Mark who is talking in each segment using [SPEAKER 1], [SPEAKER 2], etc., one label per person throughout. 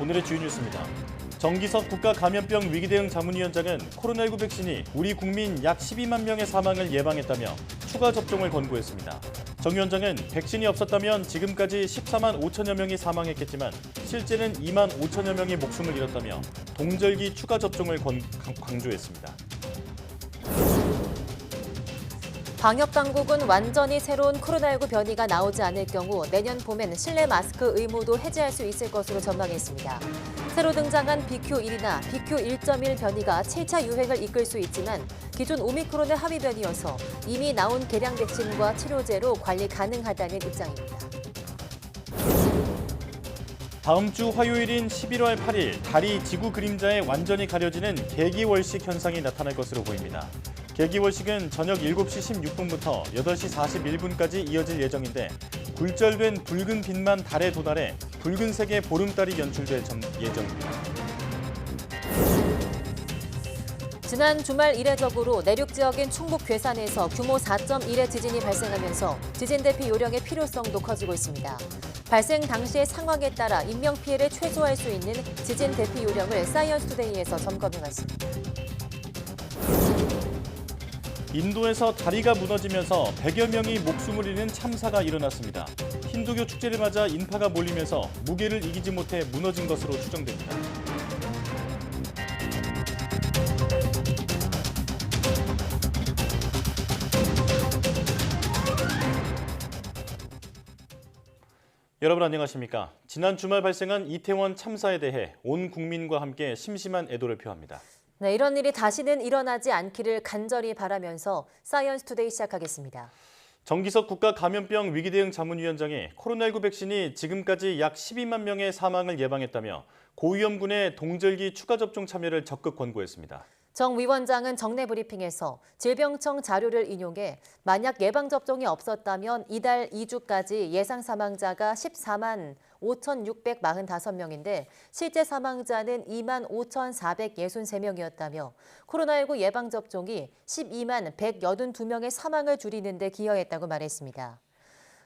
[SPEAKER 1] 오늘의 주요 뉴스입니다. 정기석 국가감염병 위기대응 자문위원장은 코로나19 백신이 우리 국민 약 12만 명의 사망을 예방했다며 추가 접종을 권고했습니다. 정 위원장은 백신이 없었다면 지금까지 14만 5천여 명이 사망했겠지만 실제는 2만 5천여 명이 목숨을 잃었다며 동절기 추가 접종을 강조했습니다.
[SPEAKER 2] 방역당국은 완전히 새로운 코로나19 변이가 나오지 않을 경우 내년 봄엔 실내 마스크 의무도 해제할 수 있을 것으로 전망했습니다. 새로 등장한 BQ1이나 BQ1.1 변이가 7차 유행을 이끌 수 있지만 기존 오미크론의 하위 변이여서 이미 나온 개량 백신과 치료제로 관리 가능하다는 입장입니다.
[SPEAKER 1] 다음 주 화요일인 11월 8일 달이 지구 그림자에 완전히 가려지는 개기월식 현상이 나타날 것으로 보입니다. 개기월식은 저녁 7시 16분부터 8시 41분까지 이어질 예정인데 굴절된 붉은 빛만 달에 도달해 붉은색의 보름달이 연출될 예정입니다.
[SPEAKER 2] 지난 주말 이례적으로 내륙 지역인 충북 괴산에서 규모 4.1의 지진이 발생하면서 지진 대피 요령의 필요성도 커지고 있습니다. 발생 당시의 상황에 따라 인명피해를 최소화할 수 있는 지진 대피 요령을 사이언스투데이에서 점검해봤습니다.
[SPEAKER 1] 인도에서 다리가 무너지면서 100여 명이 목숨을 잃는 참사가 일어났습니다. 힌두교 축제를 맞아 인파가 몰리면서 무게를 이기지 못해 무너진 것으로 추정됩니다. 여러분 안녕하십니까? 지난 주말 발생한 이태원 참사에 대해 온 국민과 함께 심심한 애도를 표합니다.
[SPEAKER 2] 네, 이런 일이 다시는 일어나지 않기를 간절히 바라면서 사이언스투데이 시작하겠습니다.
[SPEAKER 1] 정기석 국가감염병 위기대응 자문위원장이 코로나19 백신이 지금까지 약 12만 명의 사망을 예방했다며 고위험군의 동절기 추가 접종 참여를 적극 권고했습니다.
[SPEAKER 2] 정 위원장은 정례 브리핑에서 질병청 자료를 인용해 만약 예방접종이 없었다면 이달 2주까지 예상 사망자가 14만 5,645명인데 실제 사망자는 2만 5,463명이었다며 코로나19 예방접종이 12만 182명의 사망을 줄이는 데 기여했다고 말했습니다.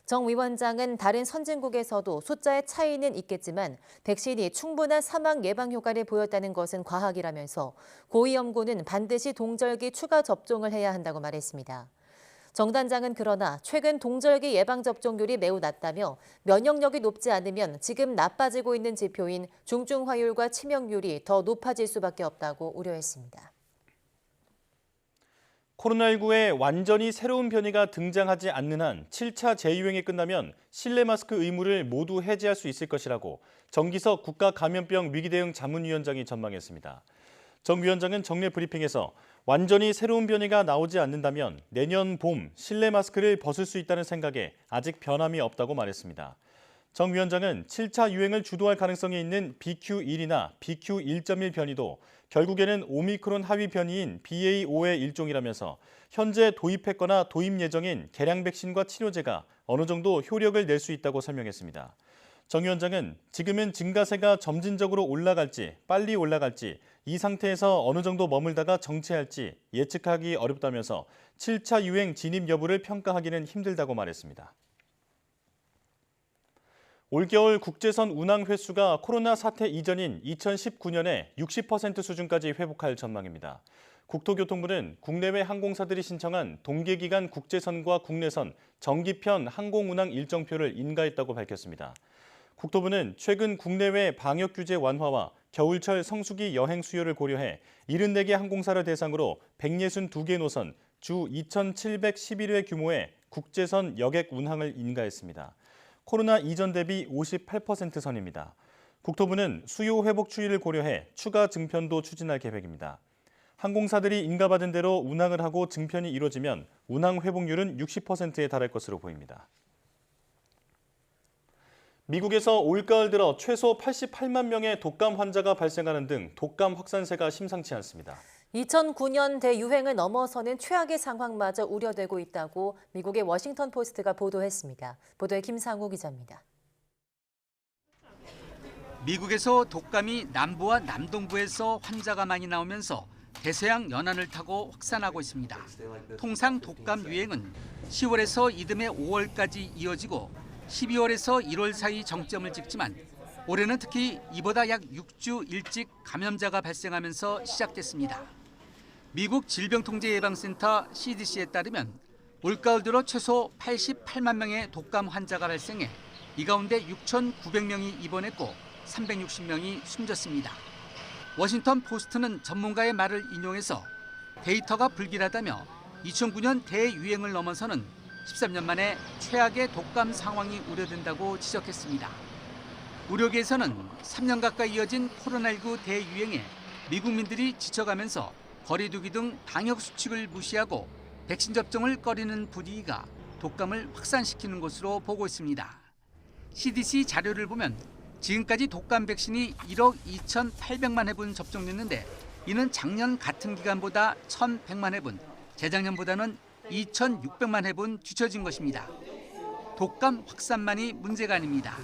[SPEAKER 2] 정 위원장은 다른 선진국에서도 숫자의 차이는 있겠지만 백신이 충분한 사망 예방 효과를 보였다는 것은 과학이라면서 고위험군은 반드시 동절기 추가 접종을 해야 한다고 말했습니다. 정 단장은 그러나 최근 동절기 예방접종률이 매우 낮다며 면역력이 높지 않으면 지금 나빠지고 있는 지표인 중증화율과 치명률이 더 높아질 수밖에 없다고 우려했습니다.
[SPEAKER 1] 코로나19에 완전히 새로운 변이가 등장하지 않는 한 7차 재유행이 끝나면 실내 마스크 의무를 모두 해제할 수 있을 것이라고 정기석 국가감염병 위기대응 자문위원장이 전망했습니다. 정 위원장은 정례 브리핑에서 완전히 새로운 변이가 나오지 않는다면 내년 봄 실내 마스크를 벗을 수 있다는 생각에 아직 변함이 없다고 말했습니다. 정 위원장은 7차 유행을 주도할 가능성이 있는 BQ1이나 BQ1.1 변이도 결국에는 오미크론 하위 변이인 BA.5의 일종이라면서 현재 도입했거나 도입 예정인 개량 백신과 치료제가 어느 정도 효력을 낼 수 있다고 설명했습니다. 정 위원장은 지금은 증가세가 점진적으로 올라갈지 빨리 올라갈지 이 상태에서 어느 정도 머물다가 정체할지 예측하기 어렵다면서 7차 유행 진입 여부를 평가하기는 힘들다고 말했습니다. 올겨울 국제선 운항 횟수가 코로나 사태 이전인 2019년에 60% 수준까지 회복할 전망입니다. 국토교통부는 국내외 항공사들이 신청한 동계기간 국제선과 국내선 정기편 항공운항 일정표를 인가했다고 밝혔습니다. 국토부는 최근 국내외 방역 규제 완화와 겨울철 성수기 여행 수요를 고려해 74개 항공사를 대상으로 162개 노선, 주 2,711회 규모의 국제선 여객 운항을 인가했습니다. 코로나 이전 대비 58% 선입니다. 국토부는 수요 회복 추이를 고려해 추가 증편도 추진할 계획입니다. 항공사들이 인가받은 대로 운항을 하고 증편이 이루어지면 운항 회복률은 60%에 달할 것으로 보입니다. 미국에서 올가을 들어 최소 88만 명의 독감 환자가 발생하는 등 독감 확산세가 심상치 않습니다.
[SPEAKER 2] 2009년 대유행을 넘어서는 최악의 상황마저 우려되고 있다고 미국의 워싱턴 포스트가 보도했습니다. 보도에 김상우 기자입니다.
[SPEAKER 3] 미국에서 독감이 남부와 남동부에서 환자가 많이 나오면서 대서양 연안을 타고 확산하고 있습니다. 통상 독감 유행은 10월에서 이듬해 5월까지 이어지고 12월에서 1월 사이 정점을 찍지만 올해는 특히 이보다 약 6주 일찍 감염자가 발생하면서 시작됐습니다. 미국 질병통제예방센터 CDC에 따르면 올가을 들어 최소 88만 명의 독감 환자가 발생해 이 가운데 6,900명이 입원했고 360명이 숨졌습니다. 워싱턴 포스트는 전문가의 말을 인용해서 데이터가 불길하다며 2009년 대유행을 넘어서는 13년 만에 최악의 독감 상황이 우려된다고 지적했습니다. 의료계에서는 3년 가까이 이어진 코로나19 대유행에 미국민들이 지쳐가면서 거리두기 등 방역 수칙을 무시하고 백신 접종을 꺼리는 분위기가 독감을 확산시키는 것으로 보고 있습니다. CDC 자료를 보면 지금까지 독감 백신이 1억 2,800만 회분 접종됐는데 이는 작년 같은 기간보다 1,100만 회분, 재작년보다는 2,600만 회분 뒤처진 것입니다. 독감 확산만이 문제가 아닙니다.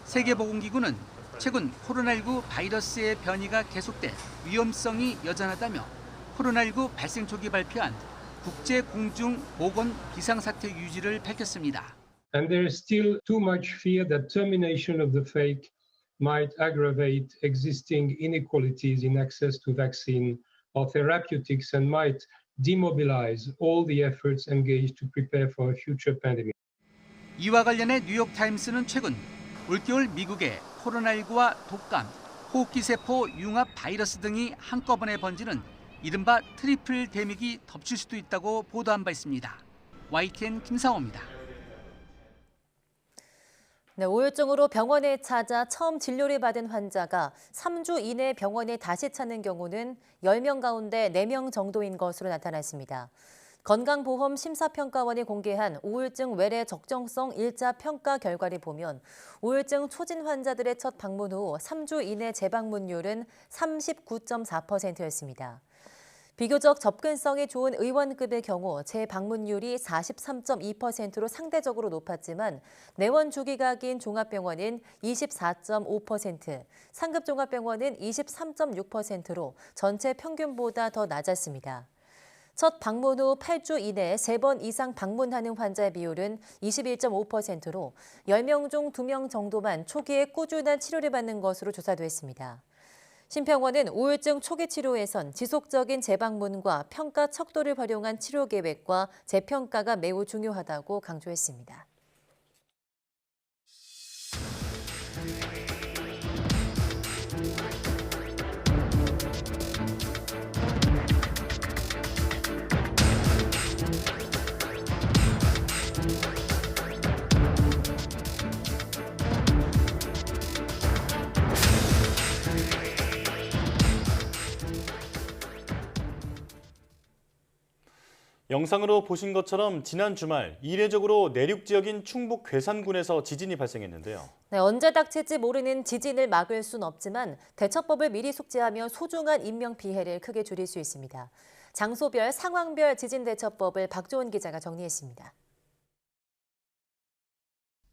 [SPEAKER 3] 세계보건기구는 최근 코로나19 바이러스의 변이가 계속돼 위험성이 여전하다며 코로나19 발생 초기 발표한 국제공중보건 비상사태 유지를 밝혔습니다.
[SPEAKER 4] And there is still too much fear that termination of the fake might aggravate existing inequalities in access to vaccine or therapeutics and might demobilize all the efforts engaged to prepare for a future pandemic.
[SPEAKER 3] 이와 관련해 뉴욕타임스는 최근 올겨울 미국의 코로나19와 독감, 호흡기세포 융합 바이러스 등이 한꺼번에 번지는 이른바 트리플 데믹이 덮칠 수도 있다고 보도한 바 있습니다. YTN 김상호입니다.
[SPEAKER 2] 네, 우울증으로 병원에 찾아 처음 진료를 받은 환자가 3주 이내 병원에 다시 찾는 경우는 10명 가운데 4명 정도인 것으로 나타났습니다. 건강보험심사평가원이 공개한 우울증 외래 적정성 1차 평가 결과를 보면 우울증 초진 환자들의 첫 방문 후 3주 이내 재방문율은 39.4%였습니다. 비교적 접근성이 좋은 의원급의 경우 재방문율이 43.2%로 상대적으로 높았지만 내원 주기가 긴 종합병원은 24.5%, 상급 종합병원은 23.6%로 전체 평균보다 더 낮았습니다. 첫 방문 후 8주 이내 3번 이상 방문하는 환자의 비율은 21.5%로 10명 중 2명 정도만 초기에 꾸준한 치료를 받는 것으로 조사됐습니다. 심평원은 우울증 초기 치료에선 지속적인 재방문과 평가 척도를 활용한 치료 계획과 재평가가 매우 중요하다고 강조했습니다.
[SPEAKER 1] 영상으로 보신 것처럼 지난 주말 이례적으로 내륙 지역인 충북 괴산군에서 지진이 발생했는데요.
[SPEAKER 2] 네, 언제 닥칠지 모르는 지진을 막을 순 없지만 대처법을 미리 숙지하며 소중한 인명피해를 크게 줄일 수 있습니다. 장소별, 상황별 지진대처법을 박조은 기자가 정리했습니다.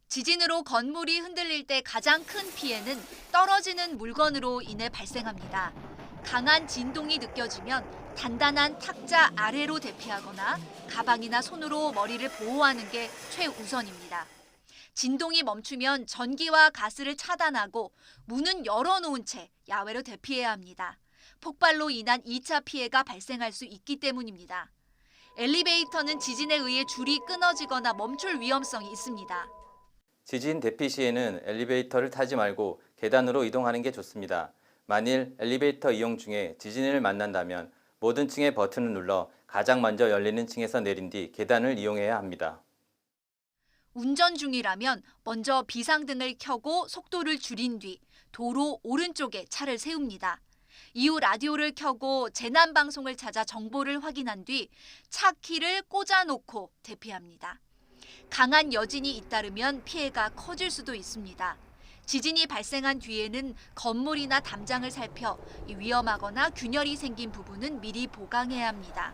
[SPEAKER 5] 지진으로 건물이 흔들릴 때 가장 큰 피해는 떨어지는 물건으로 인해 발생합니다. 강한 진동이 느껴지면 단단한 탁자 아래로 대피하거나 가방이나 손으로 머리를 보호하는 게 최우선입니다. 진동이 멈추면 전기와 가스를 차단하고 문은 열어놓은 채 야외로 대피해야 합니다. 폭발로 인한 2차 피해가 발생할 수 있기 때문입니다. 엘리베이터는 지진에 의해 줄이 끊어지거나 멈출 위험성이 있습니다.
[SPEAKER 6] 지진 대피 시에는 엘리베이터를 타지 말고 계단으로 이동하는 게 좋습니다. 만일 엘리베이터 이용 중에 지진을 만난다면 모든 층의 버튼을 눌러 가장 먼저 열리는 층에서 내린 뒤 계단을 이용해야 합니다.
[SPEAKER 5] 운전 중이라면 먼저 비상등을 켜고 속도를 줄인 뒤 도로 오른쪽에 차를 세웁니다. 이후 라디오를 켜고 재난방송을 찾아 정보를 확인한 뒤 차 키를 꽂아놓고 대피합니다. 강한 여진이 잇따르면 피해가 커질 수도 있습니다. 지진이 발생한 뒤에는 건물이나 담장을 살펴 위험하거나 균열이 생긴 부분은 미리 보강해야 합니다.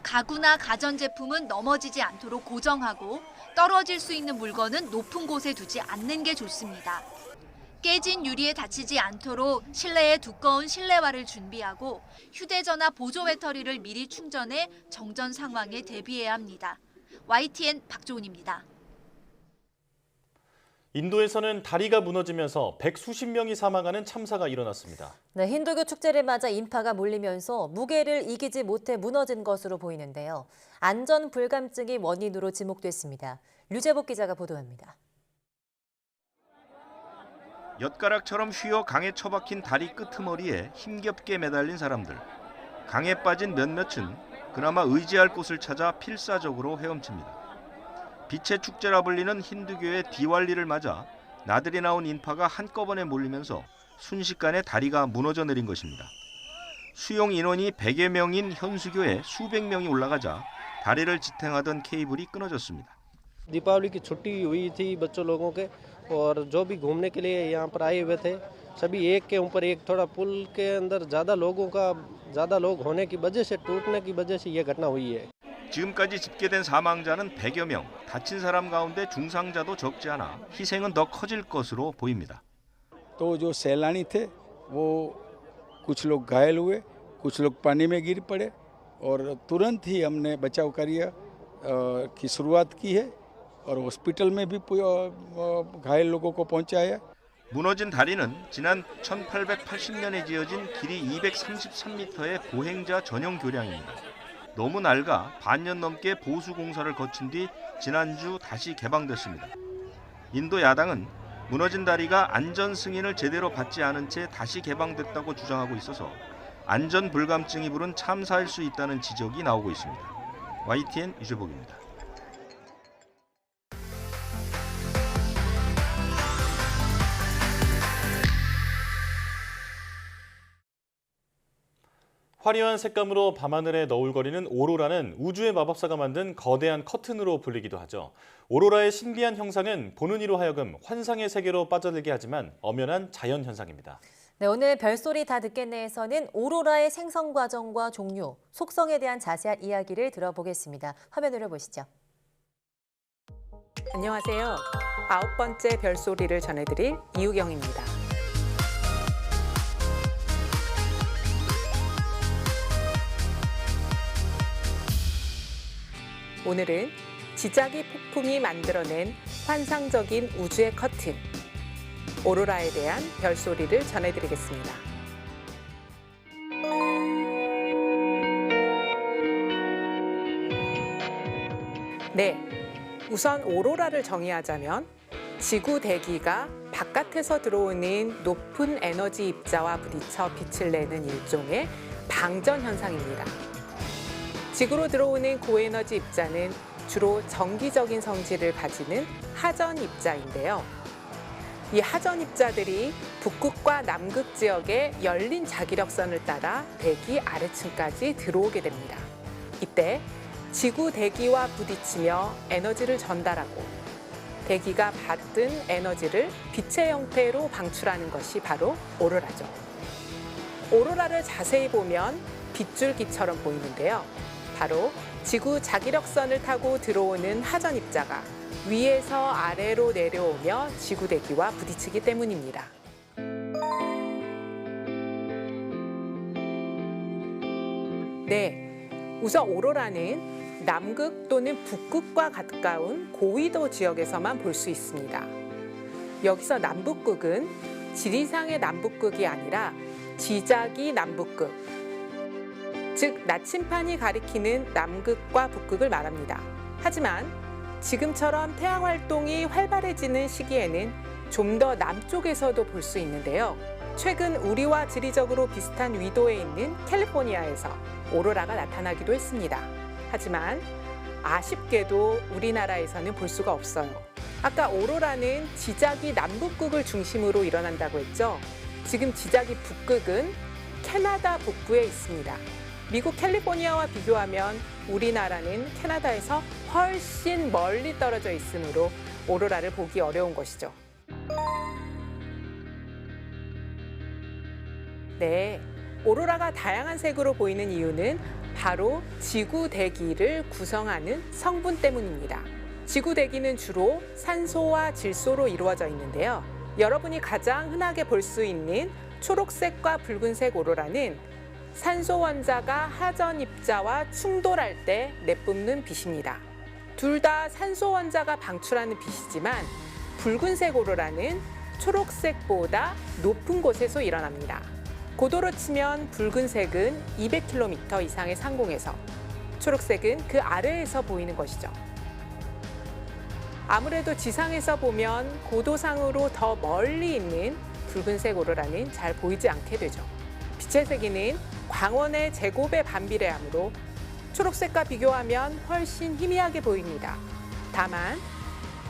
[SPEAKER 5] 가구나 가전제품은 넘어지지 않도록 고정하고 떨어질 수 있는 물건은 높은 곳에 두지 않는 게 좋습니다. 깨진 유리에 다치지 않도록 실내에 두꺼운 실내화를 준비하고 휴대전화 보조 배터리를 미리 충전해 정전 상황에 대비해야 합니다. YTN 박조은입니다.
[SPEAKER 1] 인도에서는 다리가 무너지면서 백수십 명이 사망하는 참사가 일어났습니다.
[SPEAKER 2] 네, 힌두교 축제를 맞아 인파가 몰리면서 무게를 이기지 못해 무너진 것으로 보이는데요. 안전 불감증이 원인으로 지목됐습니다. 류재복 기자가 보도합니다.
[SPEAKER 7] 엿가락처럼 휘어 강에 처박힌 다리 끄트머리에 힘겹게 매달린 사람들. 강에 빠진 몇몇은 그나마 의지할 곳을 찾아 필사적으로 헤엄칩니다. 빛의 축제라 불리는 힌두교의 디왈리를 맞아 나들이 나온 인파가 한꺼번에 몰리면서 순식간에 다리가 무너져 내린 것입니다. 수용 인원이 100여 명인 현수교에 수백 명이 올라가자 다리를 지탱하던 케이블이 끊어졌습니다.
[SPEAKER 8] दीपावली की छुट्टी हुई थी बच्चों लोगों के और जो भी घूमने के लिए यहाँ पर आए हुए थे सभी एक के ऊपर एक थोड़ा पुल के अंदर ज़्यादा लोग होने की वजह से टूटने की वजह से ये घटना हुई है।
[SPEAKER 7] 지금까지 집계된 사망자는 100여 명, 다친 사람 가운데 중상자도 적지 않아 희생은 더 커질 것으로 보입니다.
[SPEAKER 9] तो जो सैलानी थे वो कुछ लोग घायल हुए, कुछ लोग पानी में गिर पड़े और तुरंत ही हमने बचाव कार्य की शुरुआत की है और हॉस्पिटल में भी घायल लोगों को पहुंचाया।
[SPEAKER 7] 무너진 다리는 지난 1880년에 지어진 길이 233m의 보행자 전용 교량입니다. 너무 낡아 반년 넘게 보수 공사를 거친 뒤 지난주 다시 개방됐습니다. 인도 야당은 무너진 다리가 안전 승인을 제대로 받지 않은 채 다시 개방됐다고 주장하고 있어서 안전 불감증이 부른 참사일 수 있다는 지적이 나오고 있습니다. YTN 유재복입니다.
[SPEAKER 1] 화려한 색감으로 밤하늘에 너울거리는 오로라는 우주의 마법사가 만든 거대한 커튼으로 불리기도 하죠. 오로라의 신비한 형상은 보는 이로 하여금 환상의 세계로 빠져들게 하지만 엄연한 자연 현상입니다.
[SPEAKER 2] 네, 오늘 별소리 다 듣겠네에서는 오로라의 생성 과정과 종류, 속성에 대한 자세한 이야기를 들어보겠습니다. 화면으로 보시죠.
[SPEAKER 10] 안녕하세요. 9번째 별소리를 전해드릴 이유경입니다. 오늘은 지자기 폭풍이 만들어낸 환상적인 우주의 커튼, 오로라에 대한 별소리를 전해드리겠습니다. 네, 우선 오로라를 정의하자면 지구 대기가 바깥에서 들어오는 높은 에너지 입자와 부딪혀 빛을 내는 일종의 방전 현상입니다. 지구로 들어오는 고에너지 입자는 주로 정기적인 성질을 가지는 하전 입자인데요. 이 하전 입자들이 북극과 남극 지역의 열린 자기력선을 따라 대기 아래층까지 들어오게 됩니다. 이때 지구 대기와 부딪히며 에너지를 전달하고 대기가 받은 에너지를 빛의 형태로 방출하는 것이 바로 오로라죠. 오로라를 자세히 보면 빗줄기처럼 보이는데요. 바로 지구 자기력선을 타고 들어오는 하전 입자가 위에서 아래로 내려오며 지구 대기와 부딪히기 때문입니다. 네, 우선 오로라는 남극 또는 북극과 가까운 고위도 지역에서만 볼 수 있습니다. 여기서 남북극은 지리상의 남북극이 아니라 지자기 남북극, 즉 나침판이 가리키는 남극과 북극을 말합니다. 하지만 지금처럼 태양 활동이 활발해지는 시기에는 좀 더 남쪽에서도 볼 수 있는데요. 최근 우리와 지리적으로 비슷한 위도에 있는 캘리포니아에서 오로라가 나타나기도 했습니다. 하지만 아쉽게도 우리나라에서는 볼 수가 없어요. 아까 오로라는 지자기 남북극을 중심으로 일어난다고 했죠. 지금 지자기 북극은 캐나다 북부에 있습니다. 미국 캘리포니아와 비교하면 우리나라는 캐나다에서 훨씬 멀리 떨어져 있으므로 오로라를 보기 어려운 것이죠. 네, 오로라가 다양한 색으로 보이는 이유는 바로 지구 대기를 구성하는 성분 때문입니다. 지구 대기는 주로 산소와 질소로 이루어져 있는데요. 여러분이 가장 흔하게 볼 수 있는 초록색과 붉은색 오로라는 산소 원자가 하전 입자와 충돌할 때 내뿜는 빛입니다. 둘 다 산소 원자가 방출하는 빛이지만 붉은색 오로라는 초록색보다 높은 곳에서 일어납니다. 고도로 치면 붉은색은 200km 이상의 상공에서, 초록색은 그 아래에서 보이는 것이죠. 아무래도 지상에서 보면 고도상으로 더 멀리 있는 붉은색 오로라는 잘 보이지 않게 되죠. 빛의 세기는 광원의 제곱에 반비례하므로 초록색과 비교하면 훨씬 희미하게 보입니다. 다만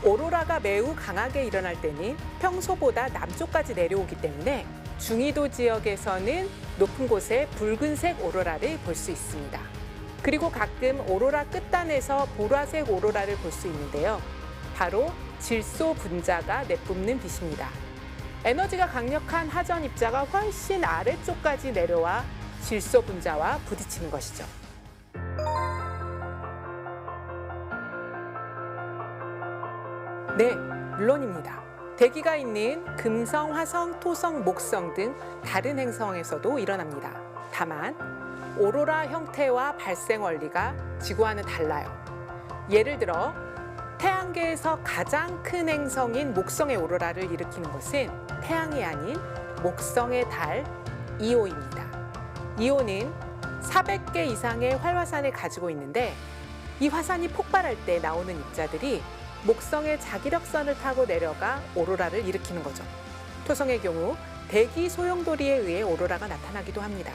[SPEAKER 10] 오로라가 매우 강하게 일어날 때는 평소보다 남쪽까지 내려오기 때문에 중위도 지역에서는 높은 곳에 붉은색 오로라를 볼 수 있습니다. 그리고 가끔 오로라 끝단에서 보라색 오로라를 볼 수 있는데요. 바로 질소 분자가 내뿜는 빛입니다. 에너지가 강력한 하전 입자가 훨씬 아래쪽까지 내려와 질소 분자와 부딪히는 것이죠. 네, 물론입니다. 대기가 있는 금성, 화성, 토성, 목성 등 다른 행성에서도 일어납니다. 다만 오로라 형태와 발생 원리가 지구와는 달라요. 예를 들어 태양계에서 가장 큰 행성인 목성의 오로라를 일으키는 것은 태양이 아닌 목성의 달 이오입니다. 이오는 400개 이상의 활화산을 가지고 있는데 이 화산이 폭발할 때 나오는 입자들이 목성의 자기력선을 타고 내려가 오로라를 일으키는 거죠. 토성의 경우 대기 소용돌이에 의해 오로라가 나타나기도 합니다.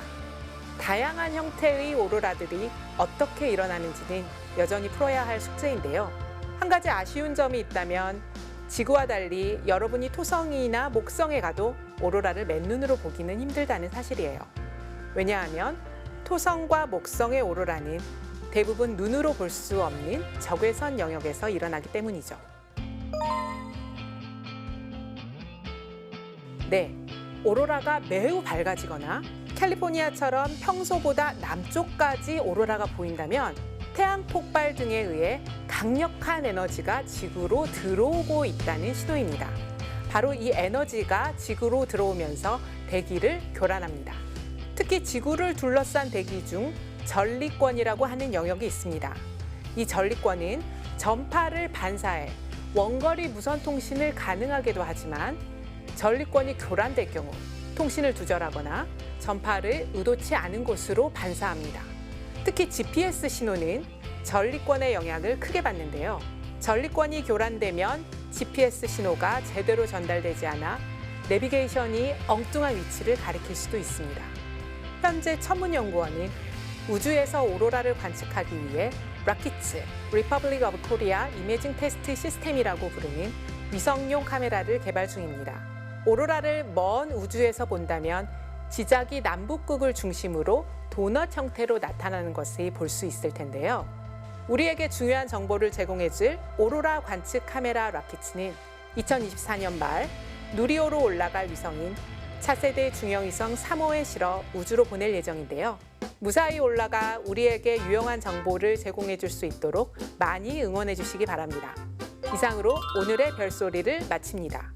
[SPEAKER 10] 다양한 형태의 오로라들이 어떻게 일어나는지는 여전히 풀어야 할 숙제인데요. 한 가지 아쉬운 점이 있다면 지구와 달리 여러분이 토성이나 목성에 가도 오로라를 맨눈으로 보기는 힘들다는 사실이에요. 왜냐하면 토성과 목성의 오로라는 대부분 눈으로 볼 수 없는 적외선 영역에서 일어나기 때문이죠. 네, 오로라가 매우 밝아지거나 캘리포니아처럼 평소보다 남쪽까지 오로라가 보인다면 태양 폭발 등에 의해 강력한 에너지가 지구로 들어오고 있다는 신호입니다. 바로 이 에너지가 지구로 들어오면서 대기를 교란합니다. 특히 지구를 둘러싼 대기 중 전리권이라고 하는 영역이 있습니다. 이 전리권은 전파를 반사해 원거리 무선 통신을 가능하게도 하지만 전리권이 교란될 경우 통신을 두절하거나 전파를 의도치 않은 곳으로 반사합니다. 특히 GPS 신호는 전리권의 영향을 크게 받는데요. 전리권이 교란되면 GPS 신호가 제대로 전달되지 않아 내비게이션이 엉뚱한 위치를 가리킬 수도 있습니다. 현재 천문연구원은 우주에서 오로라를 관측하기 위해 라키츠, Republic of Korea 이미징 테스트 시스템이라고 부르는 위성용 카메라를 개발 중입니다. 오로라를 먼 우주에서 본다면 지작이 남북극을 중심으로 도넛 형태로 나타나는 것을 볼 수 있을 텐데요. 우리에게 중요한 정보를 제공해줄 오로라 관측 카메라 라키츠는 2024년 말 누리호로 올라갈 위성인 차세대 중형위성 3호에 실어 우주로 보낼 예정인데요. 무사히 올라가 우리에게 유용한 정보를 제공해줄 수 있도록 많이 응원해 주시기 바랍니다. 이상으로 오늘의 별소리를 마칩니다.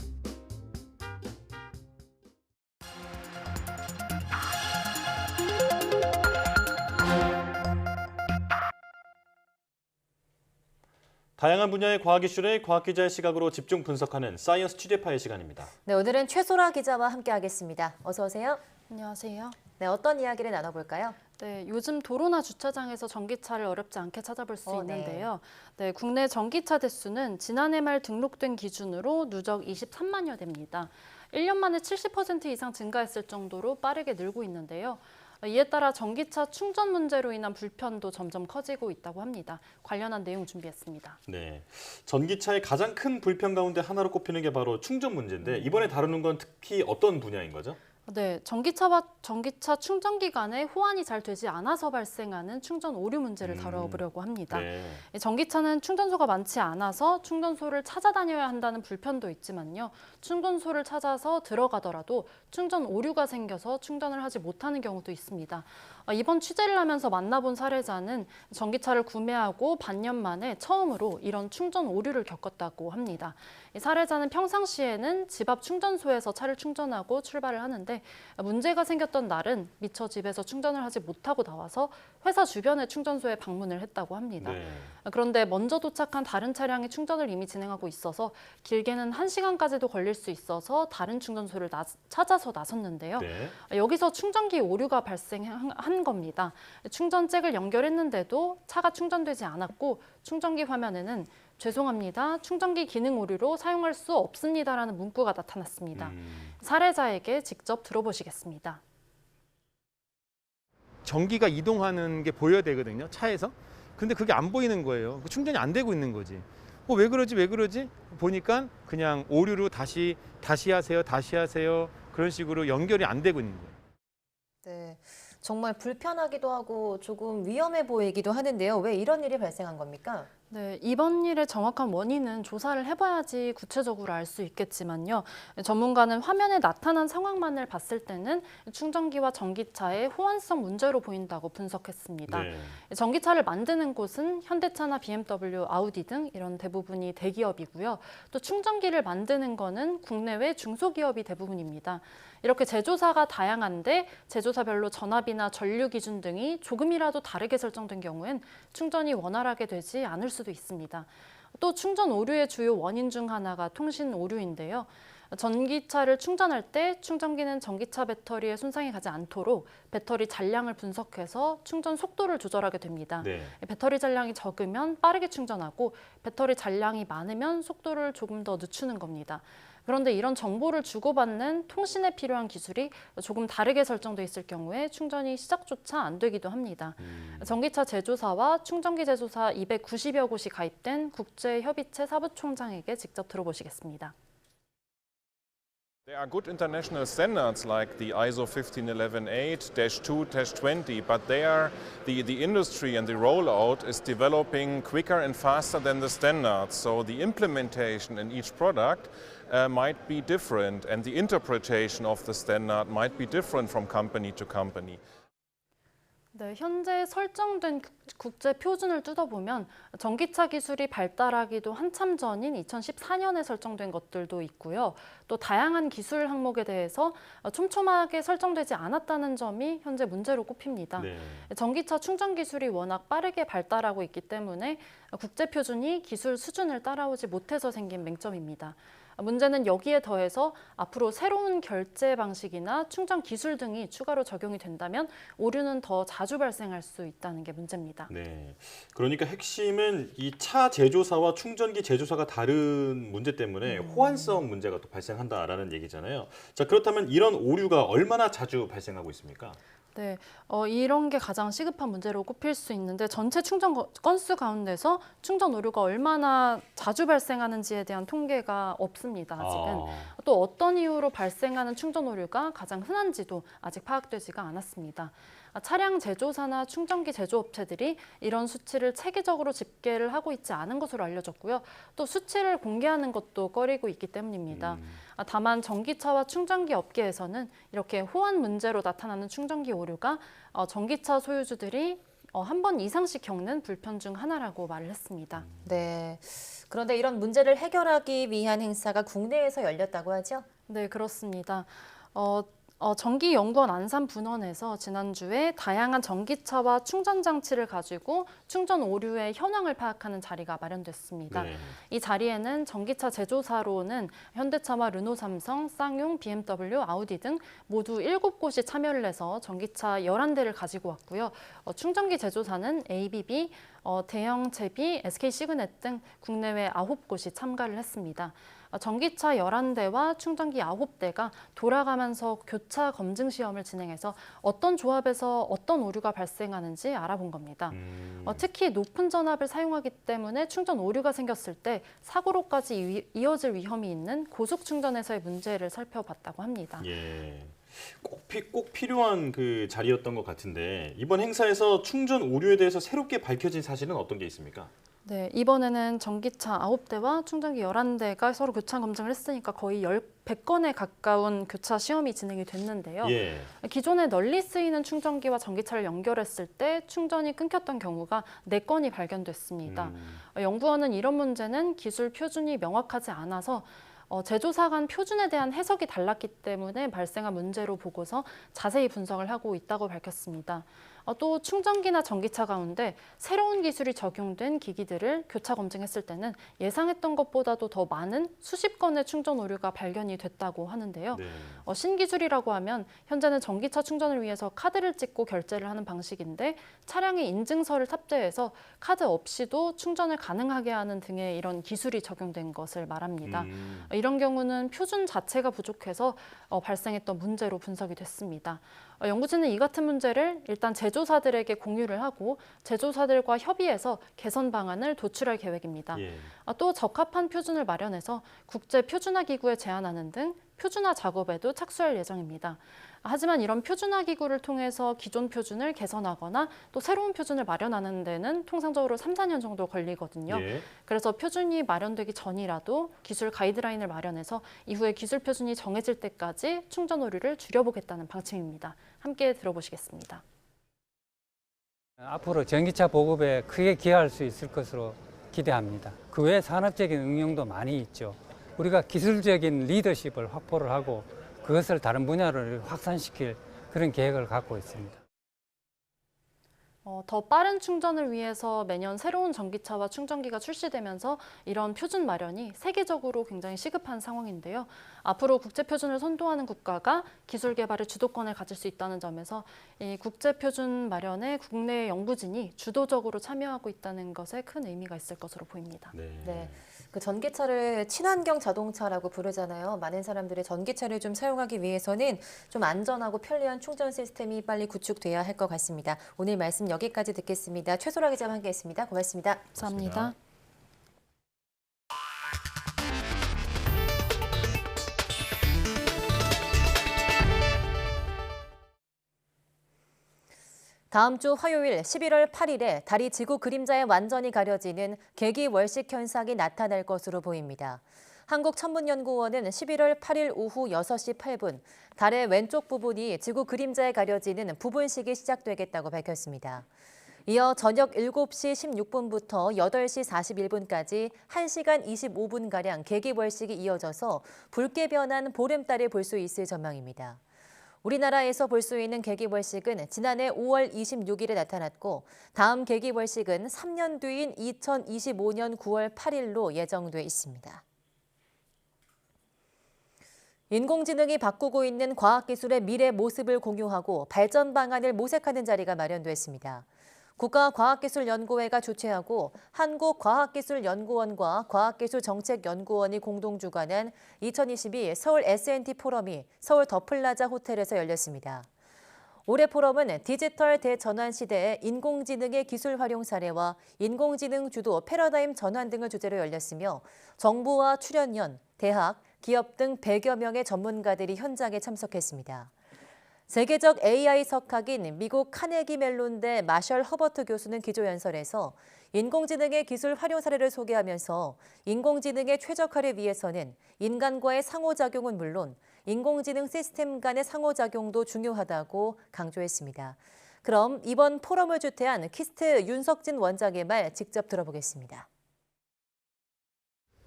[SPEAKER 1] 다양한 분야의 과학 이슈를 과학 기자의 시각으로 집중 분석하는 사이언스 취재파의 시간입니다.
[SPEAKER 2] 네, 오늘은 최소라 기자와 함께하겠습니다. 어서 오세요.
[SPEAKER 11] 안녕하세요.
[SPEAKER 2] 네, 어떤 이야기를 나눠볼까요?
[SPEAKER 11] 네, 요즘 도로나 주차장에서 전기차를 어렵지 않게 찾아볼 수 있는데요. 네, 국내 전기차 대수는 지난해 말 등록된 기준으로 누적 23만여 대입니다. 1년 만에 70% 이상 증가했을 정도로 빠르게 늘고 있는데요. 이에 따라 전기차 충전 문제로 인한 불편도 점점 커지고 있다고 합니다. 관련한 내용 준비했습니다.
[SPEAKER 1] 네, 전기차의 가장 큰 불편 가운데 하나로 꼽히는 게 바로 충전 문제인데 이번에 다루는 건 특히 어떤 분야인 거죠?
[SPEAKER 11] 네, 전기차 충전 기간에 호환이 잘 되지 않아서 발생하는 충전 오류 문제를 다뤄보려고 합니다.
[SPEAKER 1] 네.
[SPEAKER 11] 전기차는 충전소가 많지 않아서 충전소를 찾아다녀야 한다는 불편도 있지만요. 충전소를 찾아서 들어가더라도 충전 오류가 생겨서 충전을 하지 못하는 경우도 있습니다. 이번 취재를 하면서 만나본 사례자는 전기차를 구매하고 반년 만에 처음으로 이런 충전 오류를 겪었다고 합니다. 이 사례자는 평상시에는 집 앞 충전소에서 차를 충전하고 출발을 하는데 문제가 생겼던 날은 미처 집에서 충전을 하지 못하고 나와서 회사 주변의 충전소에 방문을 했다고 합니다.
[SPEAKER 1] 네.
[SPEAKER 11] 그런데 먼저 도착한 다른 차량이 충전을 이미 진행하고 있어서 길게는 1시간까지도 걸릴 수 있어서 다른 충전소를 찾아서 나섰는데요.
[SPEAKER 1] 네.
[SPEAKER 11] 여기서 충전기 오류가 발생한 겁니다. 충전 잭을 연결했는데도 차가 충전되지 않았고 충전기 화면에는 죄송합니다. 충전기 기능 오류로 사용할 수 없습니다라는 문구가 나타났습니다. 사례자에게 직접 들어보시겠습니다.
[SPEAKER 12] 전기가 이동하는 게 보여야 되거든요, 차에서. 근데 그게 안 보이는 거예요. 충전이 안 되고 있는 거지. 왜 그러지? 보니까 그냥 오류로 다시 하세요. 그런 식으로 연결이 안 되고 있는 거예요.
[SPEAKER 2] 네, 정말 불편하기도 하고 조금 위험해 보이기도 하는데요. 왜 이런 일이 발생한 겁니까?
[SPEAKER 11] 네, 이번 일의 정확한 원인은 조사를 해봐야지 구체적으로 알 수 있겠지만요. 전문가는 화면에 나타난 상황만을 봤을 때는 충전기와 전기차의 호환성 문제로 보인다고 분석했습니다.
[SPEAKER 1] 네.
[SPEAKER 11] 전기차를 만드는 곳은 현대차나 BMW, 아우디 등 이런 대부분이 대기업이고요. 또 충전기를 만드는 거는 국내외 중소기업이 대부분입니다. 이렇게 제조사가 다양한데 제조사별로 전압이나 전류 기준 등이 조금이라도 다르게 설정된 경우엔 충전이 원활하게 되지 않을 수도 있습니다. 또 충전 오류의 주요 원인 중 하나가 통신 오류인데요. 전기차를 충전할 때 충전기는 전기차 배터리에 손상이 가지 않도록 배터리 잔량을 분석해서 충전 속도를 조절하게 됩니다.
[SPEAKER 1] 네.
[SPEAKER 11] 배터리 잔량이 적으면 빠르게 충전하고 배터리 잔량이 많으면 속도를 조금 더 늦추는 겁니다. 그런데 이런 정보를 주고받는 통신에 필요한 기술이 조금 다르게 설정돼 있을 경우에 충전이 시작조차 안 되기도 합니다. 전기차 제조사와 충전기 제조사 290여 곳이 가입된 국제협의체 사부총장에게 직접 들어보시겠습니다.
[SPEAKER 13] There are good international standards like the ISO 15118-2-20, but the industry and the rollout is developing quicker and faster than the standards. So the implementation in each product might be different, and the interpretation of the standard might be different from company to company.
[SPEAKER 11] 네, 현재 설정된 국제 표준을 뜯어보면 전기차 기술이 발달하기도 한참 전인 2014년에 설정된 것들도 있고요. 또 다양한 기술 항목에 대해서 촘촘하게 설정되지 않았다는 점이 현재 문제로 꼽힙니다.
[SPEAKER 1] 네.
[SPEAKER 11] 전기차 충전 기술이 워낙 빠르게 발달하고 있기 때문에 국제 표준이 기술 수준을 따라오지 못해서 생긴 맹점입니다. 문제는 여기에 더해서 앞으로 새로운 결제 방식이나 충전 기술 등이 추가로 적용이 된다면 오류는 더 자주 발생할 수 있다는 게 문제입니다.
[SPEAKER 1] 네, 그러니까 핵심은 이 차 제조사와 충전기 제조사가 다른 문제 때문에 호환성 문제가 또 발생한다라는 얘기잖아요. 자, 그렇다면 이런 오류가 얼마나 자주 발생하고 있습니까?
[SPEAKER 11] 네, 이런 게 가장 시급한 문제로 꼽힐 수 있는데 전체 충전 건수 가운데서 충전 오류가 얼마나 자주 발생하는지에 대한 통계가 없습니다. 아직은. 또 어떤 이유로 발생하는 충전 오류가 가장 흔한지도 아직 파악되지가 않았습니다. 차량 제조사나 충전기 제조업체들이 이런 수치를 체계적으로 집계를 하고 있지 않은 것으로 알려졌고요. 또 수치를 공개하는 것도 꺼리고 있기 때문입니다. 다만 전기차와 충전기 업계에서는 이렇게 호환 문제로 나타나는 충전기 오류가 전기차 소유주들이 한 번 이상씩 겪는 불편 중 하나라고 말을 했습니다.
[SPEAKER 2] 네. 그런데 이런 문제를 해결하기 위한 행사가 국내에서 열렸다고 하죠?
[SPEAKER 11] 네, 그렇습니다. 전기연구원 안산분원에서 지난주에 다양한 전기차와 충전 장치를 가지고 충전 오류의 현황을 파악하는 자리가 마련됐습니다.
[SPEAKER 1] 네.
[SPEAKER 11] 이 자리에는 전기차 제조사로는 현대차와 르노, 삼성, 쌍용, BMW, 아우디 등 모두 7곳이 참여를 해서 전기차 11대를 가지고 왔고요. 충전기 제조사는 ABB, 대형 제비, SK시그넷 등 국내외 9곳이 참가를 했습니다. 전기차 11대와 충전기 9대가 돌아가면서 교차 검증 시험을 진행해서 어떤 조합에서 어떤 오류가 발생하는지 알아본 겁니다. 특히 높은 전압을 사용하기 때문에 충전 오류가 생겼을 때 사고로까지 이어질 위험이 있는 고속 충전에서의 문제를 살펴봤다고 합니다.
[SPEAKER 1] 예. 꼭 필요한 그 자리였던 것 같은데 이번 행사에서 충전 오류에 대해서 새롭게 밝혀진 사실은 어떤 게 있습니까?
[SPEAKER 11] 네, 이번에는 전기차 9대와 충전기 11대가 서로 교차 검증을 했으니까 거의 100건에 가까운 교차 시험이 진행이 됐는데요.
[SPEAKER 1] 예.
[SPEAKER 11] 기존에 널리 쓰이는 충전기와 전기차를 연결했을 때 충전이 끊겼던 경우가 4건이 발견됐습니다. 연구원은 이런 문제는 기술 표준이 명확하지 않아서 제조사 간 표준에 대한 해석이 달랐기 때문에 발생한 문제로 보고서 자세히 분석을 하고 있다고 밝혔습니다. 또 충전기나 전기차 가운데 새로운 기술이 적용된 기기들을 교차 검증했을 때는 예상했던 것보다도 더 많은 수십 건의 충전 오류가 발견이 됐다고 하는데요.
[SPEAKER 1] 네.
[SPEAKER 11] 신기술이라고 하면 현재는 전기차 충전을 위해서 카드를 찍고 결제를 하는 방식인데 차량에 인증서를 탑재해서 카드 없이도 충전을 가능하게 하는 등의 이런 기술이 적용된 것을 말합니다. 이런 경우는 표준 자체가 부족해서 발생했던 문제로 분석이 됐습니다. 연구진은 이 같은 문제를 일단 제조사들에게 공유를 하고 제조사들과 협의해서 개선 방안을 도출할 계획입니다.
[SPEAKER 1] 예.
[SPEAKER 11] 또 적합한 표준을 마련해서 국제 표준화 기구에 제안하는 등 표준화 작업에도 착수할 예정입니다. 하지만 이런 표준화 기구를 통해서 기존 표준을 개선하거나 또 새로운 표준을 마련하는 데는 통상적으로 3, 4년 정도 걸리거든요.
[SPEAKER 1] 예.
[SPEAKER 11] 그래서 표준이 마련되기 전이라도 기술 가이드라인을 마련해서 이후에 기술 표준이 정해질 때까지 충전 오류를 줄여보겠다는 방침입니다. 함께 들어보시겠습니다.
[SPEAKER 14] 앞으로 전기차 보급에 크게 기여할 수 있을 것으로 기대합니다. 그 외 산업적인 응용도 많이 있죠. 우리가 기술적인 리더십을 확보를 하고 그것을 다른 분야로 확산시킬 그런 계획을 갖고 있습니다.
[SPEAKER 11] 더 빠른 충전을 위해서 매년 새로운 전기차와 충전기가 출시되면서 이런 표준 마련이 세계적으로 굉장히 시급한 상황인데요. 앞으로 국제 표준을 선도하는 국가가 기술 개발의 주도권을 가질 수 있다는 점에서 이 국제 표준 마련에 국내 연구진이 주도적으로 참여하고 있다는 것에 큰 의미가 있을 것으로 보입니다.
[SPEAKER 2] 네. 그 전기차를 친환경 자동차라고 부르잖아요. 많은 사람들이 전기차를 좀 사용하기 위해서는 좀 안전하고 편리한 충전 시스템이 빨리 구축돼야 할 것 같습니다. 오늘 말씀 여기까지 듣겠습니다. 최소라 기자와 함께했습니다. 고맙습니다.
[SPEAKER 11] 감사합니다.
[SPEAKER 2] 다음 주 화요일 11월 8일에 달이 지구 그림자에 완전히 가려지는 개기월식 현상이 나타날 것으로 보입니다. 한국천문연구원은 11월 8일 오후 6시 8분 달의 왼쪽 부분이 지구 그림자에 가려지는 부분식이 시작되겠다고 밝혔습니다. 이어 저녁 7시 16분부터 8시 41분까지 1시간 25분가량 개기월식이 이어져서 붉게 변한 보름달을 볼 수 있을 전망입니다. 우리나라에서 볼 수 있는 개기월식은 지난해 5월 26일에 나타났고 다음 개기월식은 3년 뒤인 2025년 9월 8일로 예정돼 있습니다. 인공지능이 바꾸고 있는 과학기술의 미래 모습을 공유하고 발전 방안을 모색하는 자리가 마련됐습니다. 국가과학기술연구회가 주최하고 한국과학기술연구원과 과학기술정책연구원이 공동 주관한 2022 서울 S&T 포럼이 서울 더 플라자 호텔에서 열렸습니다. 올해 포럼은 디지털 대전환 시대의 인공지능의 기술 활용 사례와 인공지능 주도 패러다임 전환 등을 주제로 열렸으며 정부와 출연연, 대학, 기업 등 100여 명의 전문가들이 현장에 참석했습니다. 세계적 AI 석학인 미국 카네기 멜론대 마셜 허버트 교수는 기조연설에서 인공지능의 기술 활용 사례를 소개하면서 인공지능의 최적화를 위해서는 인간과의 상호작용은 물론 인공지능 시스템 간의 상호작용도 중요하다고 강조했습니다. 그럼 이번 포럼을 주최한 키스트 윤석진 원장의 말 직접 들어보겠습니다.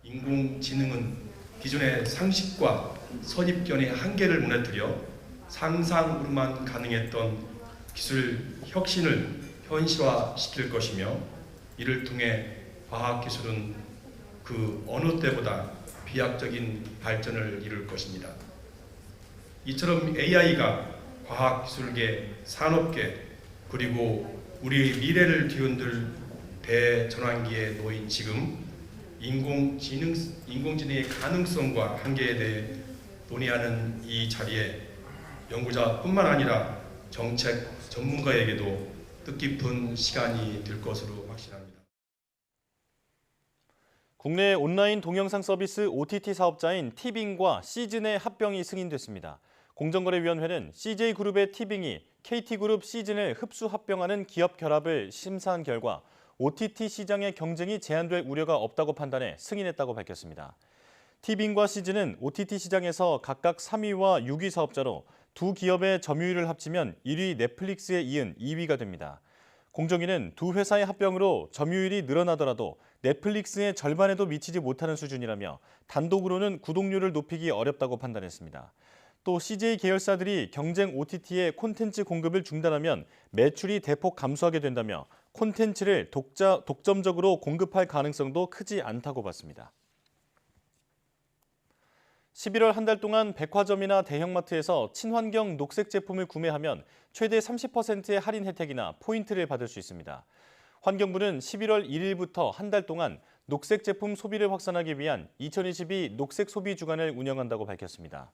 [SPEAKER 15] 인공지능은 기존의 상식과 선입견의 한계를 무너뜨려 상상으로만 가능했던 기술 혁신을 현실화시킬 것이며 이를 통해 과학기술은 그 어느 때보다 비약적인 발전을 이룰 것입니다. 이처럼 AI가 과학기술계, 산업계 그리고 우리의 미래를 뒤흔들 대전환기에 놓인 지금 인공지능의 가능성과 한계에 대해 논의하는 이 자리에 연구자뿐만 아니라 정책 전문가에게도 뜻깊은 시간이 될 것으로 확신합니다.
[SPEAKER 1] 국내 온라인 동영상 서비스 OTT 사업자인 티빙과 시즌의 합병이 승인됐습니다. 공정거래위원회는 CJ그룹의 티빙이 KT그룹 시즌을 흡수 합병하는 기업 결합을 심사한 결과 OTT 시장의 경쟁이 제한될 우려가 없다고 판단해 승인했다고 밝혔습니다. 티빙과 시즈는 OTT 시장에서 각각 3위와 6위 사업자로 두 기업의 점유율을 합치면 1위 넷플릭스에 이은 2위가 됩니다. 공정위는 두 회사의 합병으로 점유율이 늘어나더라도 넷플릭스의 절반에도 미치지 못하는 수준이라며 단독으로는 구독률을 높이기 어렵다고 판단했습니다. 또 CJ 계열사들이 경쟁 OTT의 콘텐츠 공급을 중단하면 매출이 대폭 감소하게 된다며 콘텐츠를 독점적으로 공급할 가능성도 크지 않다고 봤습니다. 11월 한 달 동안 백화점이나 대형마트에서 친환경 녹색 제품을 구매하면 최대 30%의 할인 혜택이나 포인트를 받을 수 있습니다. 환경부는 11월 1일부터 한 달 동안 녹색 제품 소비를 확산하기 위한 2022 녹색 소비 주간을 운영한다고 밝혔습니다.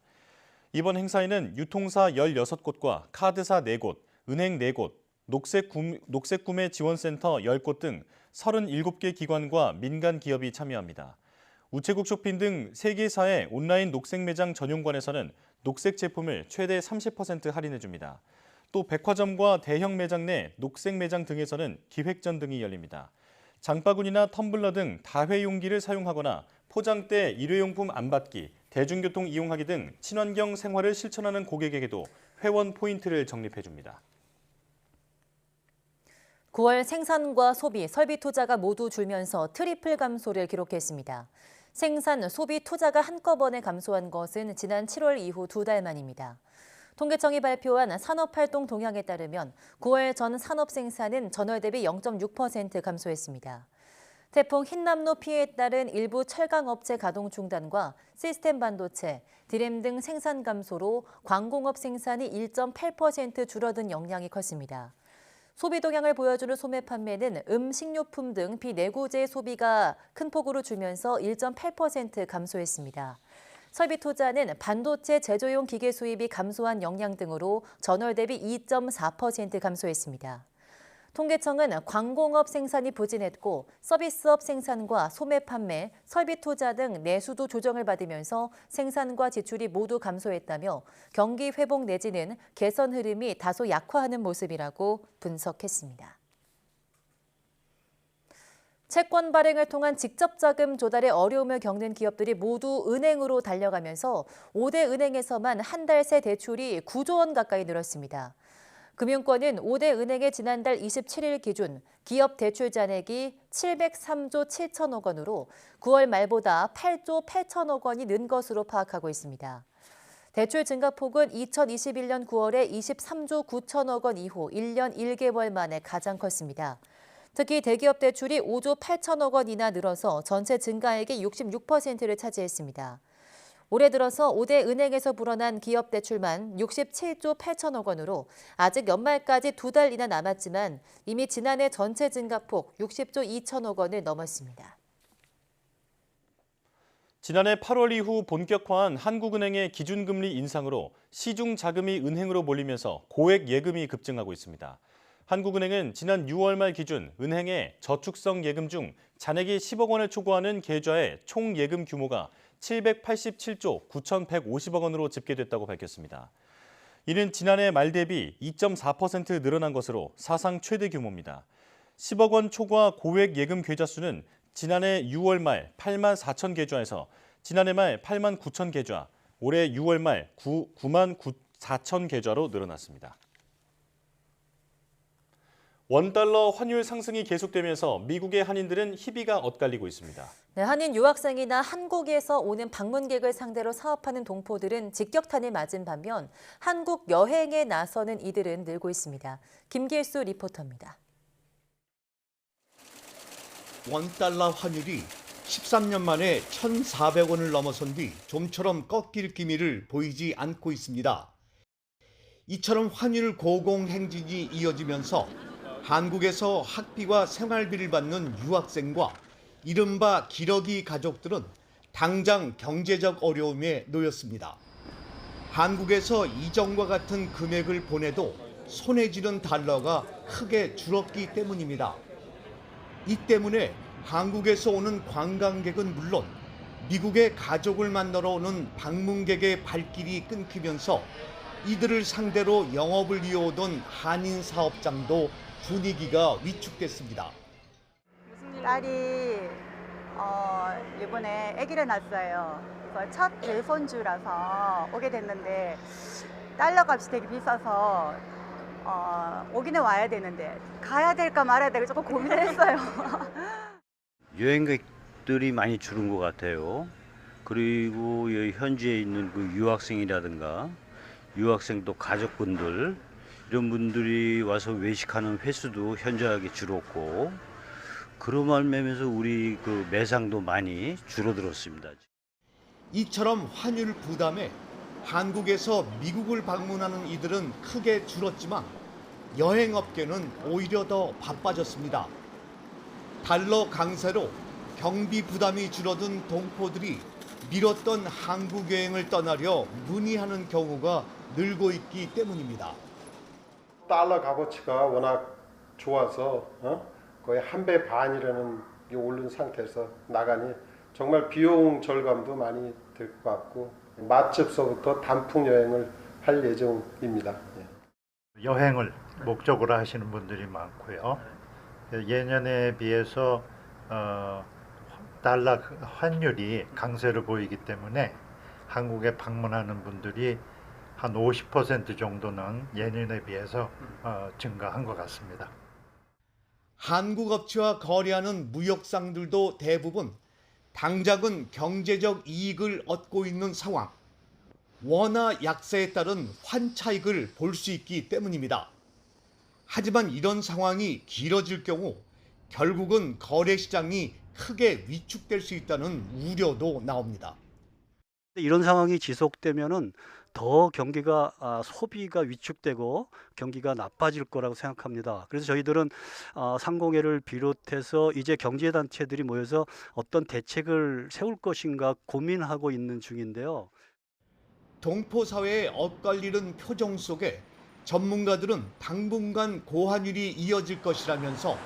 [SPEAKER 1] 이번 행사에는 유통사 16곳과 카드사 4곳, 은행 4곳, 녹색 구매 지원센터 10곳 등 37개 기관과 민간 기업이 참여합니다. 우체국 쇼핑 등 3개사의 온라인 녹색 매장 전용관에서는 녹색 제품을 최대 30% 할인해줍니다. 또 백화점과 대형 매장 내 녹색 매장 등에서는 기획전 등이 열립니다. 장바구니나 텀블러 등 다회용기를 사용하거나 포장대 일회용품 안 받기, 대중교통 이용하기 등 친환경 생활을 실천하는 고객에게도 회원 포인트를 적립해줍니다.
[SPEAKER 2] 9월 생산과 소비, 설비 투자가 모두 줄면서 트리플 감소를 기록했습니다. 생산, 소비, 투자가 한꺼번에 감소한 것은 지난 7월 이후 2달 만입니다. 통계청이 발표한 산업활동 동향에 따르면 9월 전 산업 생산은 전월 대비 0.6% 감소했습니다. 태풍 흰남노 피해에 따른 일부 철강업체 가동 중단과 시스템 반도체, 디램 등 생산 감소로 광공업 생산이 1.8% 줄어든 영향이 컸습니다. 소비 동향을 보여주는 소매 판매는 식료품 등 비내구재 소비가 큰 폭으로 줄면서 1.8% 감소했습니다. 설비 투자는 반도체 제조용 기계 수입이 감소한 영향 등으로 전월 대비 2.4% 감소했습니다. 통계청은 광공업 생산이 부진했고 서비스업 생산과 소매 판매, 설비 투자 등 내수도 조정을 받으면서 생산과 지출이 모두 감소했다며 경기 회복 내지는 개선 흐름이 다소 약화하는 모습이라고 분석했습니다. 채권 발행을 통한 직접 자금 조달에 어려움을 겪는 기업들이 모두 은행으로 달려가면서 5대 은행에서만 한 달 새 대출이 9조 원 가까이 늘었습니다. 금융권은 5대 은행의 지난달 27일 기준 기업 대출 잔액이 703조 7천억 원으로 9월 말보다 8조 8천억 원이 는 것으로 파악하고 있습니다. 대출 증가폭은 2021년 9월에 23조 9천억 원 이후 1년 1개월 만에 가장 컸습니다. 특히 대기업 대출이 5조 8천억 원이나 늘어서 전체 증가액의 66%를 차지했습니다. 올해 들어서 5대 은행에서 불어난 기업 대출만 67조 8천억 원으로 아직 연말까지 2달이나 남았지만 이미 지난해 전체 증가폭 60조 2천억 원을 넘었습니다.
[SPEAKER 1] 지난해 8월 이후 본격화한 한국은행의 기준금리 인상으로 시중 자금이 은행으로 몰리면서 고액 예금이 급증하고 있습니다. 한국은행은 지난 6월 말 기준 은행의 저축성 예금 중 잔액이 10억 원을 초과하는 계좌의 총 예금 규모가 787조 9,150억 원으로 집계됐다고 밝혔습니다. 이는 지난해 말 대비 2.4% 늘어난 것으로 사상 최대 규모입니다. 10억 원 초과 고액 예금 계좌 수는 지난해 6월 말 8만 4천 계좌에서 지난해 말 8만 9천 계좌, 올해 6월 말 9만 4천 계좌로 늘어났습니다. 원달러 환율 상승이 계속되면서 미국의 한인들은 희비가 엇갈리고 있습니다.
[SPEAKER 2] 네, 한인 유학생이나 한국에서 오는 방문객을 상대로 사업하는 동포들은 직격탄을 맞은 반면 한국 여행에 나서는 이들은 늘고 있습니다. 김길수 리포터입니다.
[SPEAKER 16] 원달러 환율이 13년 만에 1,400원을 넘어선 뒤 좀처럼 꺾일 기미를 보이지 않고 있습니다. 이처럼 환율 고공행진이 이어지면서 한국에서 학비와 생활비를 받는 유학생과 이른바 기러기 가족들은 당장 경제적 어려움에 놓였습니다. 한국에서 이전과 같은 금액을 보내도 손에 쥐는 달러가 크게 줄었기 때문입니다. 이 때문에 한국에서 오는 관광객은 물론 미국의 가족을 만나러 오는 방문객의 발길이 끊기면서 이들을 상대로 영업을 이어오던 한인 사업장도 분위기가 위축됐습니다.
[SPEAKER 17] 딸이 이번에 아기를 낳았어요. 그래서 첫 일손주라서 오게 됐는데 달러 값이 되게 비싸서 오기는 와야 되는데 가야 될까 말아야 될까 조금 고민을 했어요.
[SPEAKER 18] 여행객들이 많이 줄은 것 같아요. 그리고 여기 현지에 있는 그 유학생이라든가 유학생 또 가족분들 이런 분들이 와서 외식하는 횟수도 현저하게 줄었고 그로 말미암아서 우리 그 매상도 많이 줄어들었습니다.
[SPEAKER 16] 이처럼 환율 부담에 한국에서 미국을 방문하는 이들은 크게 줄었지만 여행업계는 오히려 더 바빠졌습니다. 달러 강세로 경비 부담이 줄어든 동포들이 미뤘던 한국 여행을 떠나려 문의하는 경우가 늘고 있기 때문입니다.
[SPEAKER 19] 달러 값어치가 워낙 좋아서 거의 1배 반이라는 게 오른 상태에서 나가니 정말 비용 절감도 많이 될 것 같고 마침서부터 단풍 여행을 할 예정입니다.
[SPEAKER 20] 여행을 목적으로 하시는 분들이 많고요. 예년에 비해서 달러 환율이 강세를 보이기 때문에 한국에 방문하는 분들이 한 50% 정도는 예년에 비해서 증가한 것 같습니다.
[SPEAKER 16] 한국 업체와 거래하는 무역상들도 대부분 당장은 경제적 이익을 얻고 있는 상황. 원화 약세에 따른 환차익을 볼 수 있기 때문입니다. 하지만 이런 상황이 길어질 경우 결국은 거래 시장이 크게 위축될 수 있다는 우려도 나옵니다.
[SPEAKER 18] 이런 상황이 지속되면은 더 경기가 소비가 위축되고 경기가 나빠질 거라고 생각합니다. 그래서 저희들은 상공회를 비롯해서 이제 경제단체들이 모여서 어떤 대책을 세울 것인가 고민하고 있는 중인데요.
[SPEAKER 16] 동포 사회의 엇갈리는 표정 속에 전문가들은 당분간 고환율이 이어질 것이라면서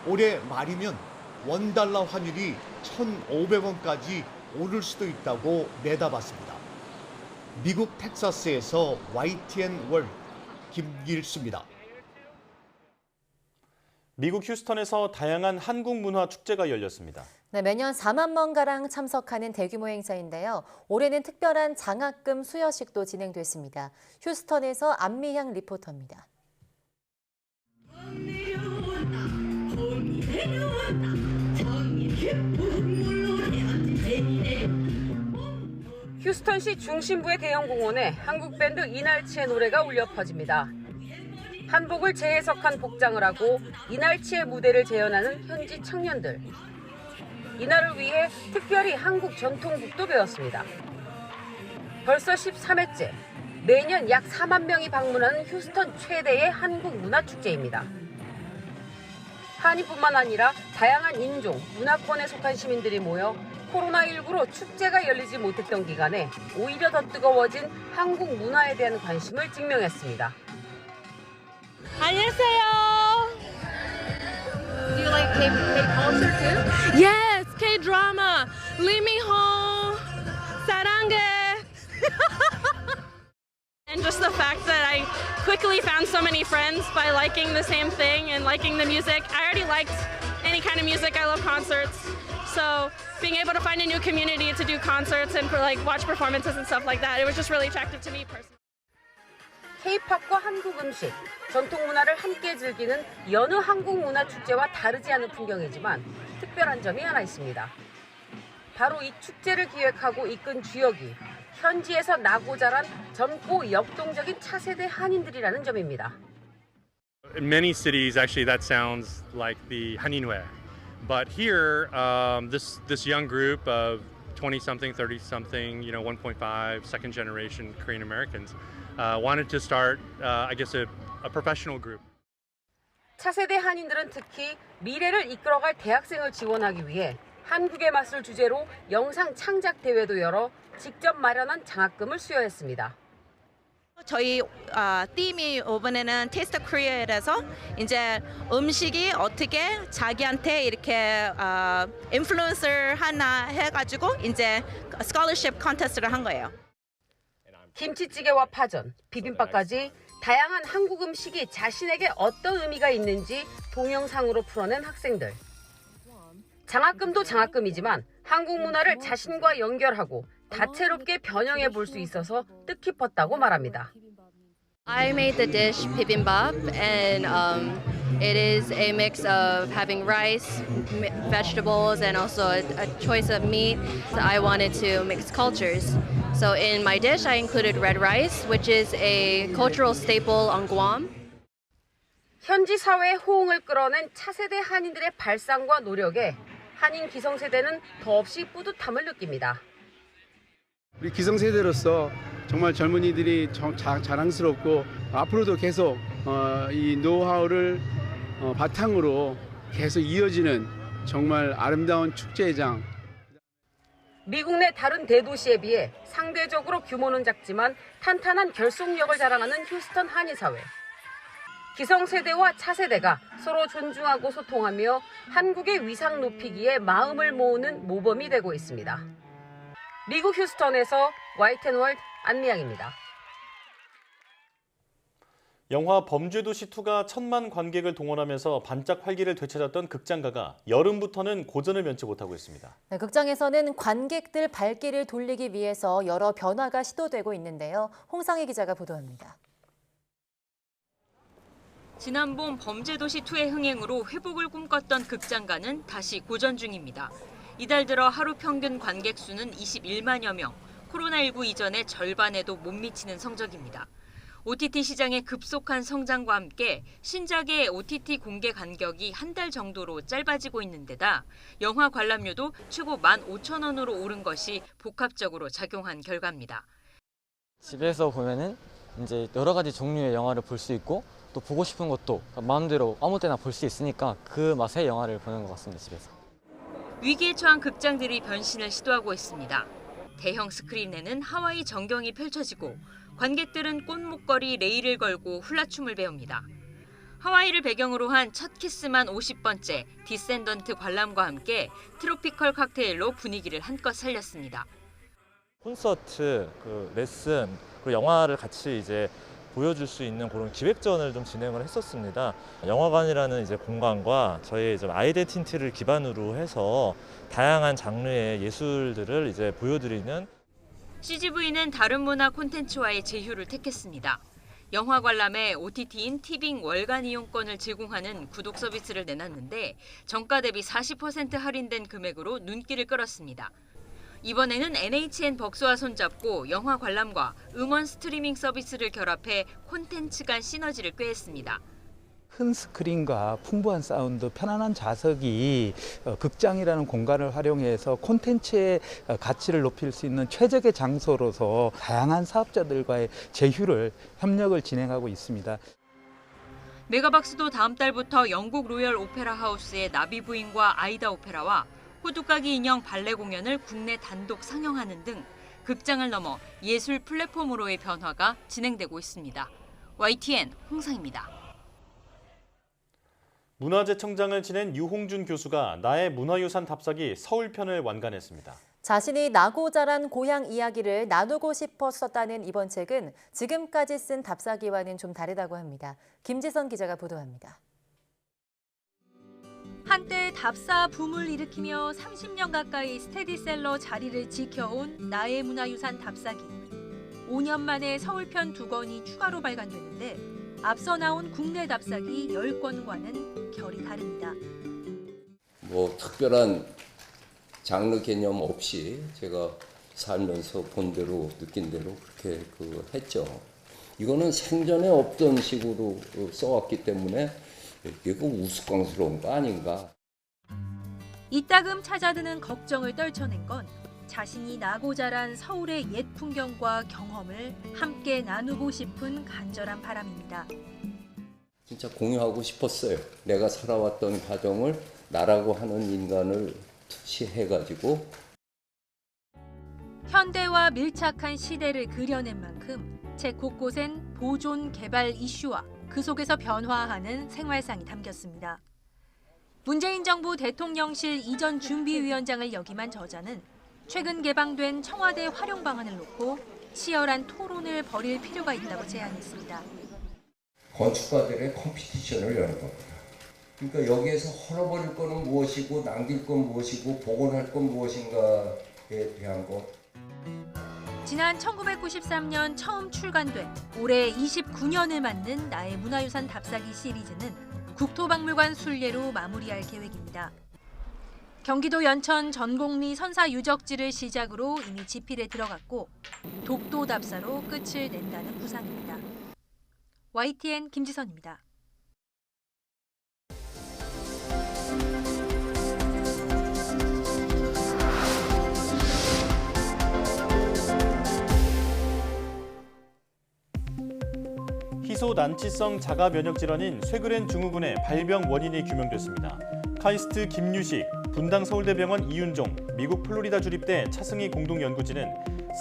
[SPEAKER 16] 올해 말이면 원달러 환율이 1,500원까지 오를 수도 있다고 내다봤습니다. 미국 텍사스에서 YTN 월드 김길수입니다.
[SPEAKER 1] 미국 휴스턴에서 다양한 한국 문화 축제가 열렸습니다.
[SPEAKER 2] 네, 매년 4만 명가량 참석하는 대규모 행사인데요. 올해는 특별한 장학금 수여식도 진행됐습니다. 휴스턴에서 안미향 리포터입니다.
[SPEAKER 21] 휴스턴시 중심부의 대형 공원에 한국 밴드 이날치의 노래가 울려 퍼집니다. 한복을 재해석한 복장을 하고 이날치의 무대를 재현하는 현지 청년들. 이날을 위해 특별히 한국 전통곡도 배웠습니다. 벌써 13회째, 매년 약 4만 명이 방문하는 휴스턴 최대의 한국 문화축제입니다. 한인뿐만 아니라 다양한 인종, 문화권에 속한 시민들이 모여 코로나19로 축제가 열리지 못했던 기간에 오히려 더 뜨거워진 한국 문화에 대한 관심을 증명했습니다.
[SPEAKER 22] 안녕하세요.
[SPEAKER 21] Do you like K-culture too?
[SPEAKER 22] Yes, K-drama. Leave me home. 사랑해. And just the fact that I quickly found so many friends by liking the same thing and liking the music. I already liked any kind of music. I love concerts. So being able to find a new community to do concerts and watch performances and stuff like that, it was just really attractive to me personally.
[SPEAKER 21] K-팝과 한국 음식, 전통 문화를 함께 즐기는 여느 한국 문화 축제와 다르지 않은 풍경이지만 특별한 점이 하나 있습니다. 바로 이 축제를 기획하고 이끈 주역이 현지에서 나고 자란 젊고 역동적인 차세대 한인들이라는 점입니다.
[SPEAKER 23] In many cities, actually, that sounds like the Haninwe. But here, this young group of 20-something, 30-something, 1.5 second-generation Korean Americans wanted to start, I guess, a professional group.
[SPEAKER 21] 차세대 한인들은 특히 미래를 이끌어갈 대학생을 지원하기 위해 한국의 맛을 주제로 영상 창작 대회도 열어 직접 마련한 장학금을 수여했습니다.
[SPEAKER 24] 저희 팀이 이번에는 테스트 코리아라서 이제 음식이 어떻게 자기한테 이렇게 인플루언서 하나 해가지고 이제 스콜러십 컨테스트를 한 거예요.
[SPEAKER 21] 김치찌개와 파전, 비빔밥까지 다양한 한국 음식이 자신에게 어떤 의미가 있는지 동영상으로 풀어낸 학생들. 장학금도 장학금이지만 한국 문화를 자신과 연결하고 다채롭게 변형해 볼 수 있어서 뜻깊었다고 말합니다.
[SPEAKER 3] I made the dish bibimbap, and it is a mix of having rice, vegetables, and also a choice of meat. So I wanted to mix cultures. So in my dish, I included red rice, which is a cultural staple on Guam.
[SPEAKER 21] 현지 사회의 호응을 끌어낸 차세대 한인들의 발상과 노력에 한인 기성세대는 더없이 뿌듯함을 느낍니다.
[SPEAKER 4] 우리 기성세대로서 정말 젊은이들이 자랑스럽고 앞으로도 계속 이 노하우를 바탕으로 계속 이어지는 정말 아름다운 축제장.
[SPEAKER 21] 미국 내 다른 대도시에 비해 상대적으로 규모는 작지만 탄탄한 결속력을 자랑하는 휴스턴 한인사회. 기성세대와 차세대가 서로 존중하고 소통하며 한국의 위상 높이기에 마음을 모으는 모범이 되고 있습니다. 미국 휴스턴에서 YTN월드 안미양입니다.
[SPEAKER 1] 영화 범죄도시2가 1,000만 관객을 동원하면서 반짝 활기를 되찾았던 극장가가 여름부터는 고전을 면치 못하고 있습니다.
[SPEAKER 2] 네, 극장에서는 관객들 발길을 돌리기 위해서 여러 변화가 시도되고 있는데요. 홍상희 기자가 보도합니다.
[SPEAKER 5] 지난 봄 범죄도시2의 흥행으로 회복을 꿈꿨던 극장가는 다시 고전 중입니다. 이달 들어 하루 평균 관객 수는 21만여 명, 코로나19 이전의 절반에도 못 미치는 성적입니다. OTT 시장의 급속한 성장과 함께 신작의 OTT 공개 간격이 한 달 정도로 짧아지고 있는 데다 영화 관람료도 최고 15,000원으로 오른 것이 복합적으로 작용한 결과입니다.
[SPEAKER 6] 집에서 보면은 이제 여러 가지 종류의 영화를 볼 수 있고 또 보고 싶은 것도 마음대로 아무 때나 볼 수 있으니까 그 맛의 영화를 보는 것 같습니다, 집에서.
[SPEAKER 5] 위기에 처한 극장들이 변신을 시도하고 있습니다. 대형 스크린에는 하와이 전경이 펼쳐지고 관객들은 꽃목걸이 레일을 걸고 훌라춤을 배웁니다. 하와이를 배경으로 한 첫 키스만 50번째 디센던트 관람과 함께 트로피컬 칵테일로 분위기를 한껏 살렸습니다.
[SPEAKER 25] 콘서트, 레슨, 그리고 영화를 같이 이제 보여줄 수 있는 그런 기획전을 좀 진행을 했었습니다. 영화관이라는 이제 공간과 저희 좀 아이덴티티를 기반으로 해서 다양한 장르의 예술들을 이제 보여드리는
[SPEAKER 5] CGV는 다른 문화 콘텐츠와의 제휴를 택했습니다. 영화 관람에 OTT인 티빙 월간 이용권을 제공하는 구독 서비스를 내놨는데 정가 대비 40% 할인된 금액으로 눈길을 끌었습니다. 이번에는 NHN 벅스와 손잡고 영화 관람과 음원 스트리밍 서비스를 결합해 콘텐츠 간 시너지를 꾀했습니다.
[SPEAKER 26] 큰 스크린과 풍부한 사운드, 편안한 좌석이 극장이라는 공간을 활용해서 콘텐츠의 가치를 높일 수 있는 최적의 장소로서 다양한 사업자들과의 제휴를, 협력을 진행하고 있습니다.
[SPEAKER 5] 메가박스도 다음 달부터 영국 로열 오페라 하우스의 나비 부인과 아이다 오페라와 호두까기 인형 발레 공연을 국내 단독 상영하는 등 극장을 넘어 예술 플랫폼으로의 변화가 진행되고 있습니다. YTN 홍상입니다.
[SPEAKER 1] 문화재청장을 지낸 유홍준 교수가 나의 문화유산 답사기 서울편을 완간했습니다.
[SPEAKER 2] 자신이 나고 자란 고향 이야기를 나누고 싶었었다는 이번 책은 지금까지 쓴 답사기와는 좀 다르다고 합니다. 김지선 기자가 보도합니다.
[SPEAKER 27] 한때 답사 붐을 일으키며 30년 가까이 스테디셀러 자리를 지켜온 나의 문화유산 답사기. 5년 만에 서울편 2권이 추가로 발간됐는데 앞서 나온 국내 답사기 10권과는 결이 다릅니다.
[SPEAKER 28] 뭐 특별한 장르 개념 없이 제가 살면서 본 대로 느낀 대로 그렇게 했죠. 이거는 생전에 없던 식으로 써왔기 때문에 이거 우스꽝스러운 거 아닌가.
[SPEAKER 27] 이따금 찾아드는 걱정을 떨쳐낸 건 자신이 나고 자란 서울의 옛 풍경과 경험을 함께 나누고 싶은 간절한 바람입니다.
[SPEAKER 28] 진짜 공유하고 싶었어요. 내가 살아왔던 과정을 나라고 하는 인간을 투시해가지고
[SPEAKER 27] 현대와 밀착한 시대를 그려낸 만큼 책 곳곳엔 보존 개발 이슈와 그 속에서 변화하는 생활상이 담겼습니다. 문재인 정부 대통령실 이전 준비위원장을 역임한 저자는 최근 개방된 청와대 활용 방안을 놓고 치열한 토론을 벌일 필요가 있다고 제안했습니다.
[SPEAKER 28] 건축가들의 컴피티션을 여는 겁니다. 그러니까 여기에서 헐어버릴 거는 무엇이고 남길 건 무엇이고 복원할 건 무엇인가에 대한 것.
[SPEAKER 27] 지난 1993년 처음 출간돼 올해 29년을 맞는 나의 문화유산 답사기 시리즈는 국토박물관 순례로 마무리할 계획입니다. 경기도 연천 전곡리 선사 유적지를 시작으로 이미 집필에 들어갔고 독도 답사로 끝을 낸다는 구상입니다. YTN 김지선입니다.
[SPEAKER 1] 희소 난치성 자가 면역 질환인 쇠그렌 증후군의 발병 원인이 규명됐습니다. 카이스트 김유식, 분당 서울대병원 이윤종, 미국 플로리다 주립대 차승희 공동연구진은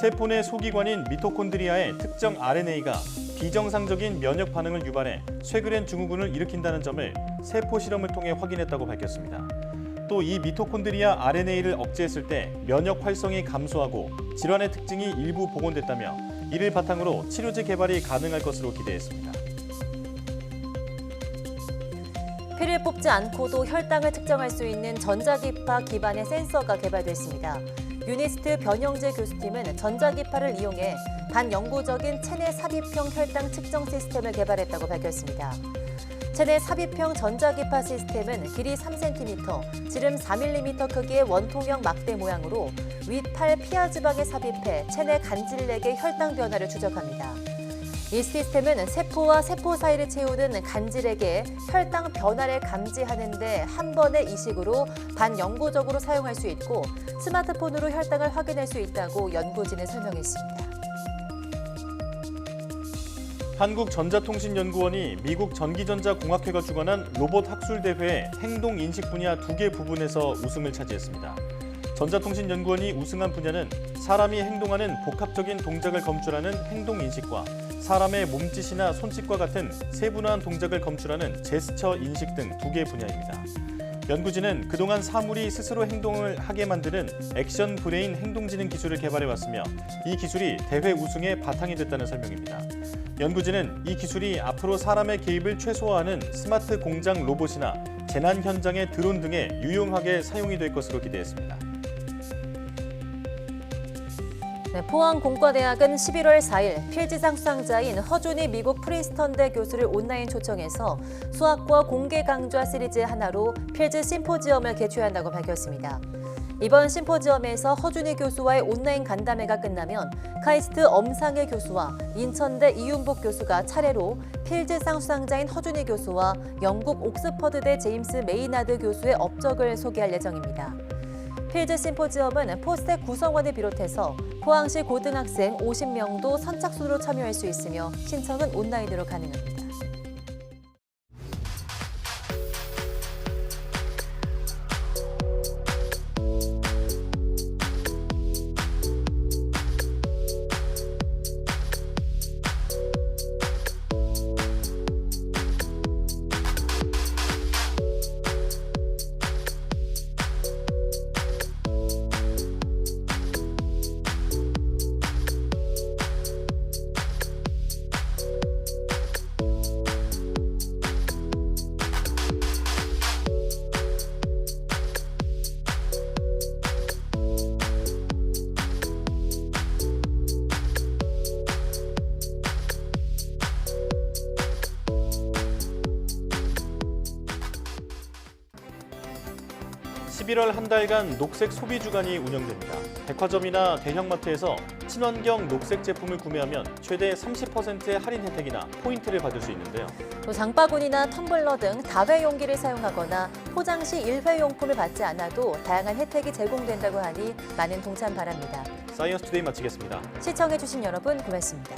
[SPEAKER 1] 세포 내 소기관인 미토콘드리아의 특정 RNA가 비정상적인 면역 반응을 유발해 쇠그렌 증후군을 일으킨다는 점을 세포 실험을 통해 확인했다고 밝혔습니다. 또 이 미토콘드리아 RNA를 억제했을 때 면역 활성이 감소하고 질환의 특징이 일부 복원됐다며 이를 바탕으로 치료제 개발이 가능할 것으로 기대했습니다.
[SPEAKER 2] 피를 뽑지 않고도 혈당을 측정할 수 있는 전자기파 기반의 센서가 개발됐습니다. 유니스트 변영재 교수팀은 전자기파를 이용해 반영구적인 체내 삽입형 혈당 측정 시스템을 개발했다고 밝혔습니다. 체내 삽입형 전자기파 시스템은 길이 3cm, 지름 4mm 크기의 원통형 막대 모양으로 윗팔 피하 지방에 삽입해 체내 간질렉의 혈당 변화를 추적합니다. 이 시스템은 세포와 세포 사이를 채우는 간질에게 혈당 변화를 감지하는 데 한 번의 이식으로 반영구적으로 사용할 수 있고 스마트폰으로 혈당을 확인할 수 있다고 연구진은 설명했습니다.
[SPEAKER 1] 한국전자통신연구원이 미국 전기전자공학회가 주관한 로봇 학술대회의 행동인식 분야 2개 부분에서 우승을 차지했습니다. 전자통신연구원이 우승한 분야는 사람이 행동하는 복합적인 동작을 검출하는 행동인식과 사람의 몸짓이나 손짓과 같은 세분화한 동작을 검출하는 제스처 인식 등 2개 분야입니다. 연구진은 그동안 사물이 스스로 행동을 하게 만드는 액션 브레인 행동지능 기술을 개발해왔으며 이 기술이 대회 우승의 바탕이 됐다는 설명입니다. 연구진은 이 기술이 앞으로 사람의 개입을 최소화하는 스마트 공장 로봇이나 재난 현장의 드론 등에 유용하게 사용이 될 것으로 기대했습니다.
[SPEAKER 2] 포항공과대학은 11월 4일 필즈상 수상자인 허준희 미국 프린스턴대 교수를 온라인 초청해서 수학과 공개 강좌 시리즈 하나로 필즈 심포지엄을 개최한다고 밝혔습니다. 이번 심포지엄에서 허준희 교수와의 온라인 간담회가 끝나면 카이스트 엄상혜 교수와 인천대 이윤복 교수가 차례로 필즈상 수상자인 허준희 교수와 영국 옥스퍼드대 제임스 메이나드 교수의 업적을 소개할 예정입니다. 필즈 심포지엄은 포스텍 구성원을 비롯해서 포항시 고등학생 50명도 선착순으로 참여할 수 있으며 신청은 온라인으로 가능합니다.
[SPEAKER 1] (11월) 한 달간 녹색 소비 주간이 운영됩니다. 백화점이나 대형마트에서 친환경 녹색 제품을 구매하면 최대 30%의 할인 혜택이나 포인트를 받을 수 있는데요.
[SPEAKER 2] 또 장바구니나 텀블러 등 다회용기를 사용하거나 포장 시 일회용품을 받지 않아도 다양한 혜택이 제공된다고 하니 많은 동참 바랍니다.
[SPEAKER 1] 사이언스 투데이 마치겠습니다.
[SPEAKER 2] 시청해주신 여러분 고맙습니다.